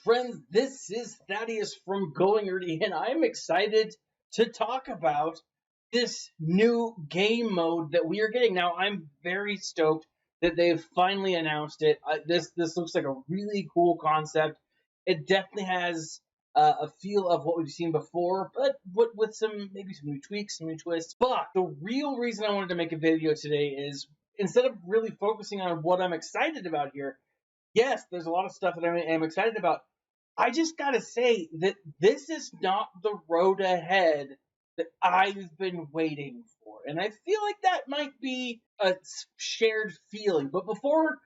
friends, this is Thaddeus from Going Early, and I'm excited to talk about this new game mode that we are getting. Now, I'm very stoked that they've finally announced it. This looks like a really cool concept. It definitely has a feel of what we've seen before, but with maybe some new tweaks, some new twists. But the real reason I wanted to make a video today is instead of really focusing on what I'm excited about here, yes, there's a lot of stuff that I am excited about. I just got to say that this is not the road ahead that I've been waiting for. And I feel like that might be a shared feeling. But before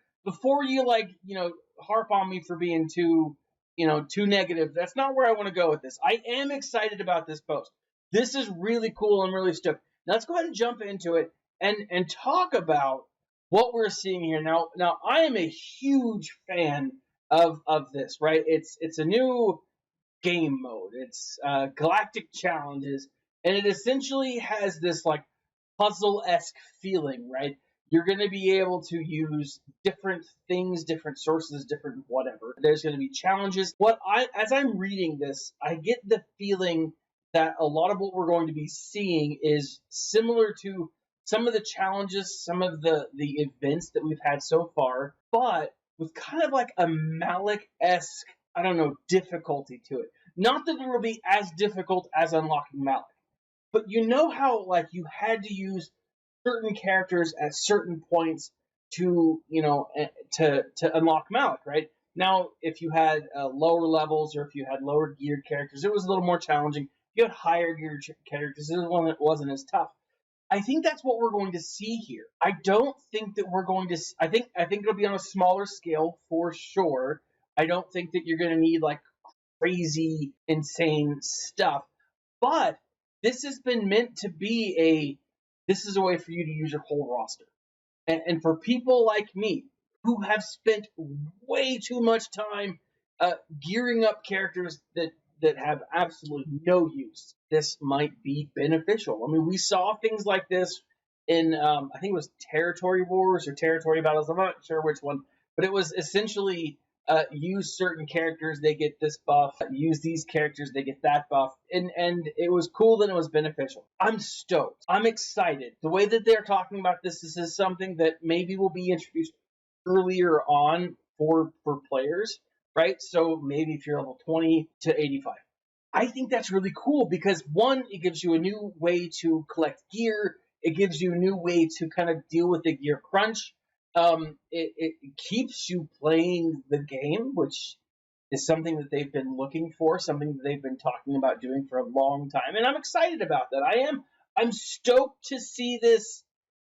you harp on me for being too negative, that's not where I want to go with this. I am excited about this post. This is really cool. I'm really stoked. Now let's go ahead and jump into it and talk about what we're seeing here. Now I am a huge fan of this, right? It's a new game mode. It's Galactic Challenges, and it essentially has this like puzzle-esque feeling, right? You're going to be able to use different things, different sources, different whatever. There's going to be challenges. As I'm reading this, I get the feeling that a lot of what we're going to be seeing is similar to some of the challenges, some of the events that we've had so far, but with kind of like a Malik-esque, difficulty to it. Not that it will be as difficult as unlocking Malik, but you know how like you had to use certain characters at certain points to unlock Malik, right? Now, if you had lower levels or if you had lower geared characters, it was a little more challenging. If you had higher geared characters, it wasn't as tough. I think that's what we're going to see here. I don't think that we're going to. I think it'll be on a smaller scale for sure. I don't think that you're going to need like crazy, insane stuff. But this has been meant to be this is a way for you to use your whole roster. And for people like me who have spent way too much time gearing up characters that have absolutely no use, this might be beneficial. I mean, we saw things like this in, I think it was Territory Wars or Territory Battles. I'm not sure which one, but it was essentially use certain characters, they get this buff. Use these characters, they get that buff. And it was cool and it was beneficial. I'm stoked. I'm excited. The way that they're talking about this is something that maybe will be introduced earlier on for players, right? So maybe if you're level 20 to 85. I think that's really cool because, one, it gives you a new way to collect gear. It gives you a new way to kind of deal with the gear crunch. It keeps you playing the game, which is something that they've been looking for, something that they've been talking about doing for a long time. And I'm excited about that. I'm stoked to see this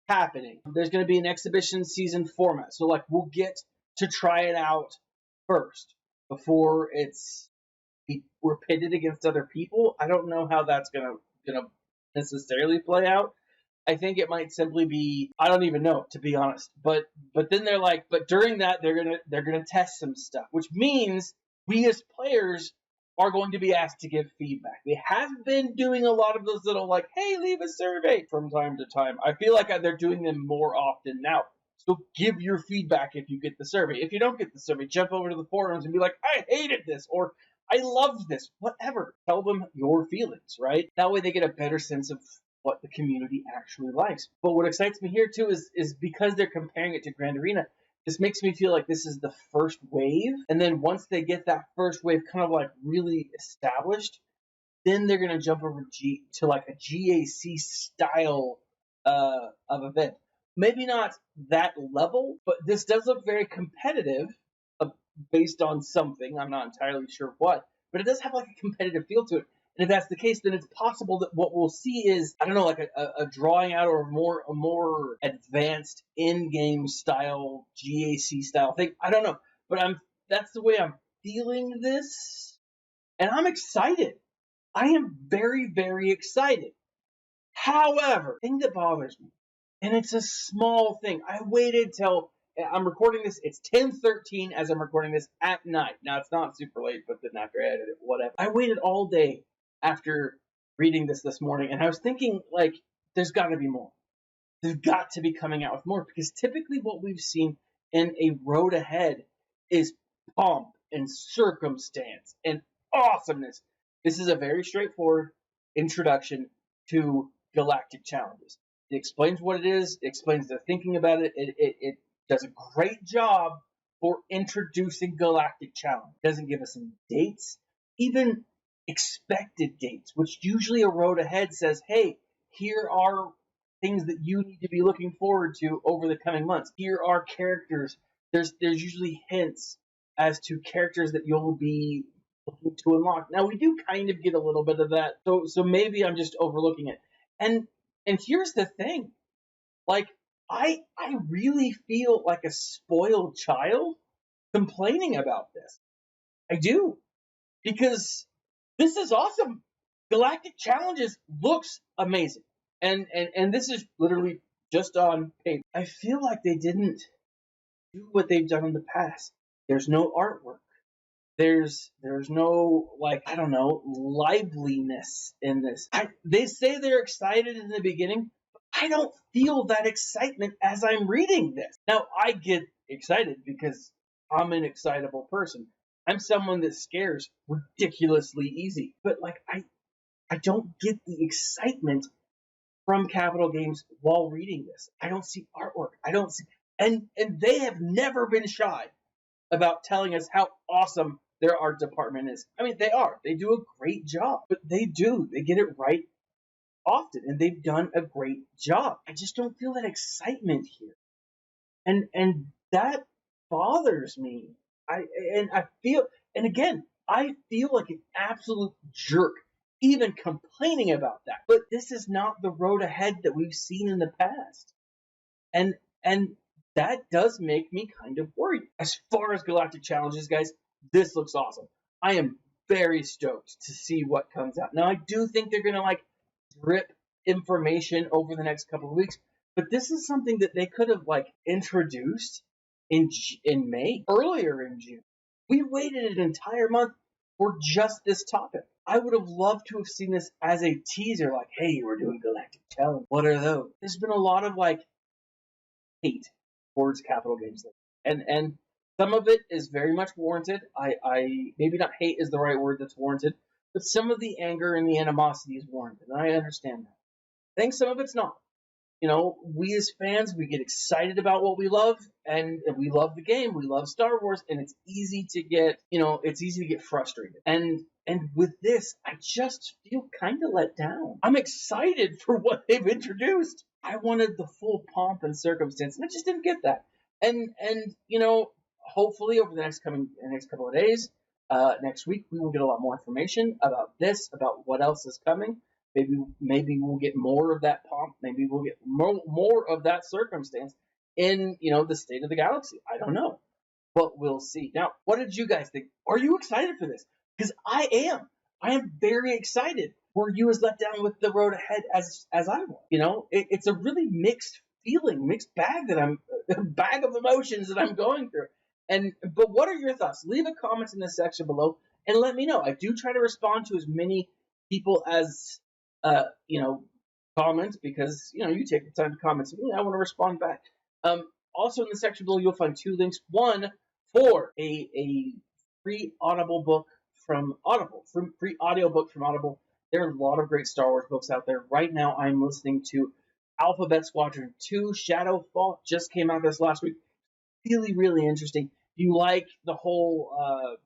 happening. There's going to be an exhibition season format. So like we'll get to try it out first before we're pitted against other people. I don't know how that's gonna necessarily play out. I think it might simply be, I don't even know, to be honest. But then they're like, but during that they're gonna test some stuff, which means we as players are going to be asked to give feedback. They have been doing a lot of those little like, hey, leave a survey from time to time. I feel like they're doing them more often now. So give your feedback if you get the survey. If you don't get the survey, jump over to the forums and be like, I hated this, or I loved this, whatever. Tell them your feelings, right? That way they get a better sense of what the community actually likes. But what excites me here too is because they're comparing it to Grand Arena, this makes me feel like this is the first wave. And then once they get that first wave kind of like really established, then they're going to jump over to like a GAC style of event. Maybe not that level, but this does look very competitive based on something. I'm not entirely sure what, but it does have like a competitive feel to it. And if that's the case, then it's possible that what we'll see is, I don't know, like a drawing out or a more advanced in-game style, GAC style thing. I don't know, but that's the way I'm feeling this, and I'm excited. I am very, very excited. However, the thing that bothers me, and it's a small thing, I waited till I'm recording this. It's 10:13 as I'm recording this at night. Now, it's not super late, but then after I edit it, whatever. I waited all day after reading this morning, and I was thinking, like, there's got to be more. There's got to be coming out with more, because typically what we've seen in a road ahead is pomp and circumstance and awesomeness. This is a very straightforward introduction to Galactic Challenges. It explains what it is, it explains the thinking about it. It does a great job for introducing Galactic Challenge. It doesn't give us any dates, even expected dates, which usually a road ahead says, hey, here are things that you need to be looking forward to over the coming months. Here are characters. There's usually hints as to characters that you'll be looking to unlock. Now we do kind of get a little bit of that, so maybe I'm just overlooking it. And here's the thing, like I really feel like a spoiled child complaining about this. I do, because this is awesome. Galactic Challenges looks amazing. And this is literally just on paper. I feel like they didn't do what they've done in the past. There's no artwork. There's no, like, I don't know, liveliness in this. They say they're excited in the beginning, but I don't feel that excitement as I'm reading this. Now, I get excited because I'm an excitable person. I'm someone that scares ridiculously easy. But, like, I don't get the excitement from Capital Games while reading this. I don't see artwork. I don't see, and they have never been shy about telling us how awesome their art department is. I mean, they do a great job, but they get it right often, and they've done a great job. I just don't feel that excitement here, and that bothers me. I feel like an absolute jerk even complaining about that. But this is not the road ahead that we've seen in the past. And that does make me kind of worried. As far as Galactic Challenges, guys, this looks awesome. I am very stoked to see what comes out. Now, I do think they're going to, like, drip information over the next couple of weeks, but this is something that they could have, like, introduced in May, earlier in June. We waited an entire month for just this topic. I would have loved to have seen this as a teaser, like, hey, we're doing Galactic Challenge. What are those? There's been a lot of, like, hate towards Capital Games. And some of it is very much warranted. I maybe not hate is the right word that's warranted, but some of the anger and the animosity is warranted, and I understand that. I think some of it's not. You know, we as fans, we get excited about what we love, and we love the game, we love Star Wars, and it's easy to get frustrated. And with this, I just feel kind of let down. I'm excited for what they've introduced. I wanted the full pomp and circumstance, and I just didn't get that. And hopefully over the next couple of days, next week, we will get a lot more information about this, about what else is coming. Maybe we'll get more of that pomp. Maybe we'll get more of that circumstance in, the state of the galaxy. I don't know, but we'll see. Now, what did you guys think? Are you excited for this? Because I am. I am very excited. Were you as let down with the road ahead as I was? It's a really mixed feeling, mixed bag a bag of emotions that I'm going through. But what are your thoughts? Leave a comment in the section below and let me know. I do try to respond to as many people as comment, because you take the time to comment to me. I want to respond back. Also in the section below, you'll find two links. One for a free Audible book from Audible, free audiobook from Audible. There are a lot of great Star Wars books out there. Right now, I'm listening to Alphabet Squadron 2 Shadowfall. Just came out this last week. Really, really interesting. If you like the whole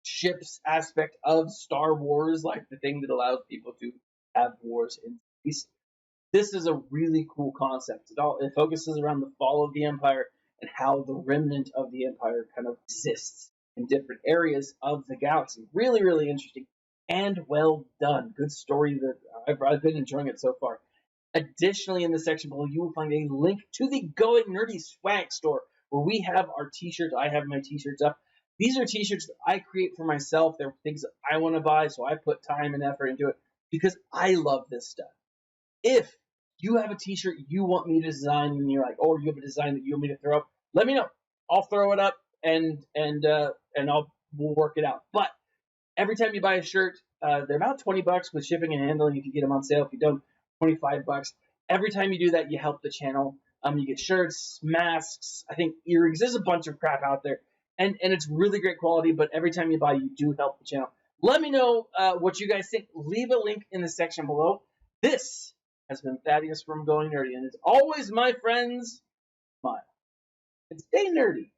ships aspect of Star Wars, like the thing that allows people to have wars in space, this is a really cool concept. It focuses around the fall of the Empire and how the remnant of the Empire kind of exists in different areas of the galaxy. Really, really interesting and well done. Good story that I've been enjoying it so far. Additionally, in the section below, you will find a link to the Going Nerdy swag store, where we have our t-shirts. I have my t-shirts up. These are t-shirts that I create for myself. They're things that I want to buy, so I put time and effort into it because I love this stuff. If you have a t-shirt you want me to design and you're like, or you have a design that you want me to throw up, let me know. I'll throw it up and we'll work it out. But every time you buy a shirt, they're about $20 with shipping and handling if you get them on sale. If you don't, $25. Every time you do that, you help the channel. You get shirts, masks, I think earrings. There's a bunch of crap out there. and it's really great quality, but every time you buy, you do help the channel. Let me know what you guys think. Leave a link in the section below. This has been Thaddeus from Going Nerdy, and as always, my friends, smile and stay nerdy.